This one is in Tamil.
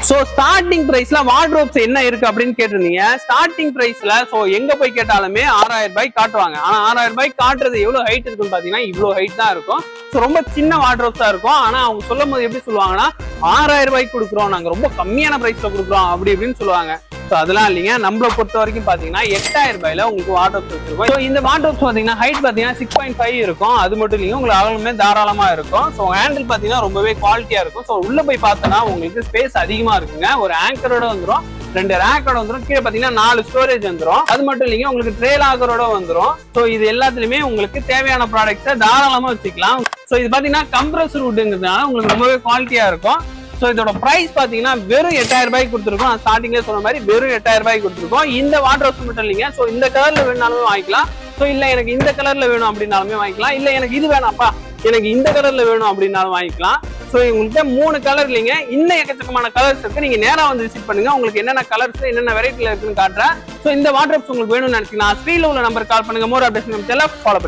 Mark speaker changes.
Speaker 1: சோ ஸ்டார்டிங் பிரைஸ்ல வார்ட்ரோப்ஸ் என்ன இருக்கு அப்படின்னு கேட்டிருந்தீங்க. ஸ்டார்டிங் பிரைஸ்ல சோ எங்க போய் கேட்டாலுமே 6000 ரூபாய் காட்டுவாங்க. ஆனா 6000 ரூபாய் காட்டுறது எவ்வளவு ஹைட் இருக்குன்னு பாத்தீங்கன்னா இவ்வளவு ஹைட் தான் இருக்கும். சோ ரொம்ப சின்ன வார்ட்ரோப்ஸ் தான் இருக்கும். ஆனா அவங்க சொல்லும் போது எப்படி சொல்லுவாங்கன்னா 6000 ரூபாய்க்கு கொடுக்குறோம், நாங்க ரொம்ப கம்மியான பிரைஸ்ல கொடுக்குறோம் அப்படி இப்படின்னு சொல்லுவாங்க. ஸோ அதெல்லாம் இல்லைங்க, நம்மளை பொறுத்த வரைக்கும் பார்த்தீங்கன்னா 8000 ரூபாயில உங்களுக்கு வார்ட்ரோப்ஸ் வச்சிருக்கோம். ஸோ இந்த வார்ட்ரோப்ஸ் பார்த்தீங்கன்னா ஹைட் பார்த்தீங்கன்னா 6.5 இருக்கும். அது மட்டும் இல்லைங்க, உங்களுக்கு அகலமே தாராளமா இருக்கும். ஸோ ஹேண்டில் பார்த்தீங்கன்னா ரொம்பவே குவாலிட்டியா இருக்கும். ஸோ உள்ள போய் பார்த்தோன்னா உங்களுக்கு ஸ்பேஸ் அதிகமா இருக்குங்க. ஒரு ஆங்கரோட வந்துடும், 2 ரேக்கோட வந்துடும், கீழே பார்த்தீங்கன்னா 4 ஸ்டோரேஜ் வந்துடும். அது மட்டும் இல்லைங்க, உங்களுக்கு ட்ரே லாகரோட வந்துடும். ஸோ இது எல்லாத்துலயுமே உங்களுக்கு தேவையான ப்ராடக்ட்ஸை தாராளமா வச்சுக்கலாம். ஸோ இது பார்த்தீங்கன்னா கம்ப்ரஸர் வுட்ங்கிறதுனால உங்களுக்கு ரொம்பவே குவாலிட்டியா இருக்கும். ஸோ இதோட பிரைஸ் பாத்தீங்கன்னா வெறும் 8000 ரூபாய்க்கு கொடுத்துருக்கோம். நான் ஸ்டார்டிங்ல சொன்ன மாதிரி வெறும் 8000 ரூபாய்க்கு கொடுத்துருக்கோம். இந்த வார்ட்ரோப்ஸ் மட்டும் இல்லைங்க, ஸோ இந்த கலர்ல வேணாலுமே வாங்கிக்கலாம். ஸோ இல்ல எனக்கு இந்த கலர்ல வேணும் அப்படின்னாலுமே வாங்கிக்கலாம். இல்ல எனக்கு இது வேணாப்பா, எனக்கு இந்த கலர்ல வேணும் அப்படின்னாலும் வாங்கிக்கலாம். ஸோ உங்கள்கிட்ட 3 கலர் இல்லைங்க, இன்னும் எக்கச்சக்கமான கலர்ஸ் இருக்கு. நீங்க நேரா வந்து விசிட் பண்ணுங்க, உங்களுக்கு என்னென்ன கலர்ஸ் என்னென்ன வெரைட்டில இருக்குன்னு காட்டுறேன். ஸோ இந்த வார்ட்ரோப்ஸ் உங்களுக்கு வேணும்னு நினைச்சீங்கன்னா ஸ்க்ரீன்ல உள்ள நம்பர் கால் பண்ணுங்க. மோர் அப்டேஷன் ஃபாலோ பண்ணுங்க.